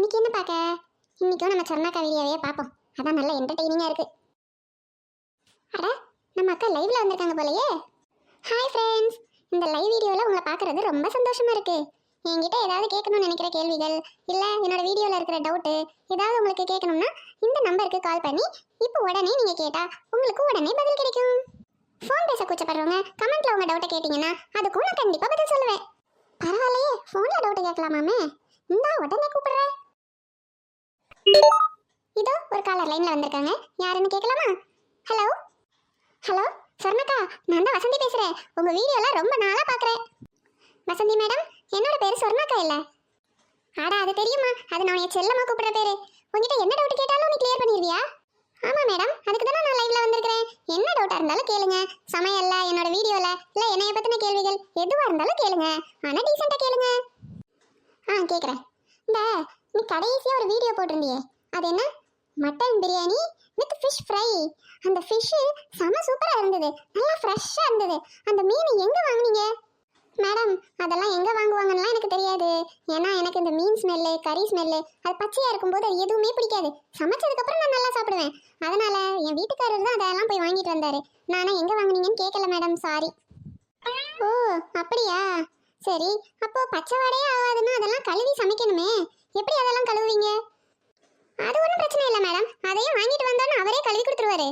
இன்னைக்கு என்ன பார்க்க? இன்னைக்கும் நம்ம சொர்ணாக்கா வீடியோவே பார்ப்போம். அதான் நல்ல என்டர்டெய்னிங்கா இருக்கு. அட, நம்ம அக்கா லைவ்ல வந்திருக்காங்க போலயே. ஹாய் ஃப்ரெண்ட்ஸ், இந்த லைவ் வீடியோல உங்களை பார்க்கறது ரொம்ப சந்தோஷமா இருக்கு. என்கிட்ட ஏதாவது கேட்கணும்னு நினைக்கிற கேள்விகள் இல்ல என்னோட வீடியோல இருக்கிற டவுட் ஏதாவது உங்களுக்கு கேட்கணும்னா இந்த நம்பருக்கு கால் பண்ணி இப்போ உடனே நீங்க கேட்டா உங்களுக்கு உடனே பதில் கிடைக்கும். ஃபோன் பேச கூச்சப்படுறவங்க கமெண்ட்ல உங்க டவுட்டை கேட்டீங்கன்னா அதுக்கும் நான் கண்டிப்பா பதில் சொல்லுவேன். பரவாயில்லையே, ஃபோன்ல டவுட் கேட்கலாமாமே. இந்தா உடனே கூப்பிடுறேன். இதோ ஒரு காலர் லைன்ல வந்திருக்காங்க. யாருன்னு கேட்கலாமா? ஹலோ ஹலோ சொர்ணக்கா, நான் தான் வசந்தி பேசுறேன். உங்க வீடியோலாம் ரொம்ப நாளா பாக்குறேன். வசந்தி மேடம், என்னோட பேரு சொர்ணக்கா இல்ல. ஆடா, அது தெரியுமா? அது நான் என் செல்லமா கூப்பிடுற பேரு. உங்ககிட்ட என்ன டவுட் கேட்டாலும் நீ கிளியர் பண்ணிடுவியா? ஆமா மேடம், அதுக்கு தானே நான் லைவ்ல வந்திருக்கிறேன். என்ன டவுட்டா இருந்தாலும் கேளுங்க. சமையல்ல, என்னோட வீடியோல இல்ல என்னைய பத்தின கேள்விகள் எதுவா இருந்தாலும் கேளுங்க. ஆனா டீசெண்டா கேளுங்க. கேக்குறேன். இந்த நீ கடைசியா ஒரு வீடியோ போட்டிருந்தியே, அது என்ன? Mutton biryani with fish fry. அந்த ஃபிஷ் செம சூப்பரா இருந்தது, நல்லா ஃப்ரெஷ்ஷா இருந்தது. அந்த மீன் எங்க வாங்குனீங்க? மேடம், அதெல்லாம் எங்க வாங்குவாங்கன்னு எனக்கு தெரியாது. ஏன்னா எனக்கு இந்த மீன் ஸ்மெல்லு, கறி ஸ்மெல்லு, அது பச்சையா இருக்கும்போது அது எதுவுமே பிடிக்காது. சமைச்சதுக்கு அப்புறம் நான் நல்லா சாப்பிடுவேன். அதனால என் வீட்டுக்காரர் தான் அதெல்லாம் போய் வாங்கிட்டு வந்தாரு. நானே எங்க வாங்குனீங்கன்னு கேட்கல மேடம், சாரி. ஓ அப்படியா? சரி, அப்போ பச்சை வாடையே ஆகாதுன்னா அதெல்லாம் கழுவி சமைக்கணுமே, எப்படி அதெல்லாம் கழுவுவீங்க? அது ஒன்றும் பிரச்சனை இல்லை மேடம், அதையும் வாங்கிட்டு வந்தோன்னு அவரே கழுவி கொடுத்துருவாரு.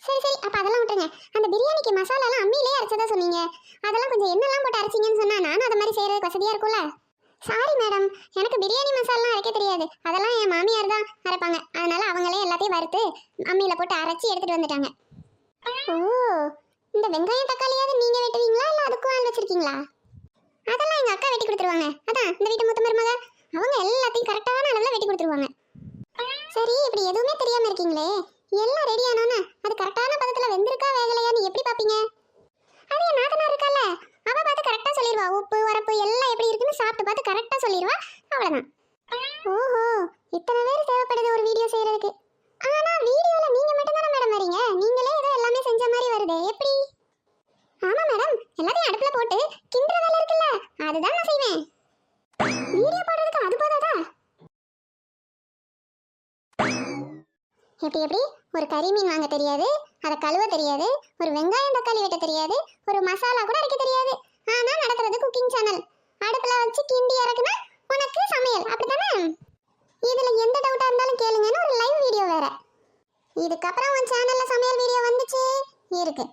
சரி சரி, அப்போ அதெல்லாம் விட்டுருங்க. அந்த பிரியாணிக்கு மசாலாலாம் அம்மியிலே அரைச்சதா சொன்னீங்க. அதெல்லாம் கொஞ்சம் என்னெல்லாம் போட்டு அரைச்சிங்கன்னு சொன்னா நானும் அதை மாதிரி செய்யறதுக்கு வசதியா இருக்கும்ல. சாரி மேடம், எனக்கு பிரியாணி மசாலாம் அரைக்க தெரியாது. அதெல்லாம் என் மாமியார் தான் அரைப்பாங்க. அதனால அவங்களே எல்லாத்தையும் வறுத்து அம்மியில போட்டு அரைச்சி எடுத்துட்டு வந்துட்டாங்க. ஓ, இந்த வெங்காயம் தக்காளியாவது நீங்க வெட்டுவீங்களா இல்ல அதுக்கும் ஆள் வச்சிருக்கீங்களா? அதெல்லாம் எங்க அக்கா வெட்டி கொடுத்துருவாங்க. அதான் இந்த வீட்டு மூத்த மருமக, அவங்க எல்லாத்தையும் கரெக்டான அளவுல வெட்டி கொடுத்துருவாங்க. சரி, இப்படி எதுவுமே தெரியாம இருக்கீங்களே, எல்லாம் ரெடி ஆனோன்னு அது கரெக்டான பதத்துல வெந்திருக்கா வேகலையான்னு எப்படி பாப்பீங்க? அது என் நாத்தனார் இருக்கல்ல, அவ பார்த்து கரெக்டா சொல்லிடுவா. உப்பு உரப்பு எல்லாம் எப்படி இருக்குன்னு சாப்பிட்டு பார்த்து கரெக்டா சொல்லிடுவா. அவ்வளவுதான். ஓஹோ, இத்தனை பேர் தேவைப்படுது ஒரு வீடியோ செய்யறதுக்கு. ஆனா வீடியோல நீங்க மட்டும் தானே மேடம் வரீங்க, நீங்களே ஏதோ எல்லாமே செஞ்ச மாதிரி வருது, எப்படி? ஆமா மேடம், எல்லாத்தையும் அடுப்புல போட்டு கிண்டுற வேலை இருக்குல்ல, அதுதான் நான் செய்வேன். வீடியோ போடுறதுக்கு அது போதாதா? எப்படி எப்படி? ஒரு கறி மீன் வாங்க தெரியாது, அதை கழுவ தெரியாது, ஒரு வெங்காயம் தக்காளி வெட்ட தெரியாது, ஒரு மசாலா கூட அரைக்க தெரியாது. ஆனா நடக்கிறது குக்கிங் சேனல். அடுப்புல வச்சு கிண்டி இறக்குனா உனக்கு சமையல், அப்படித்தானே? இதுல எந்த டவுட்டா இருந்தாலும் கேளுங்கன்னு ஒரு லைவ் வீடியோ வேற. இதுக்கப்புறம் உன் சேனல்ல சமையல் வீடியோ வந்துச்சு இருக்கு.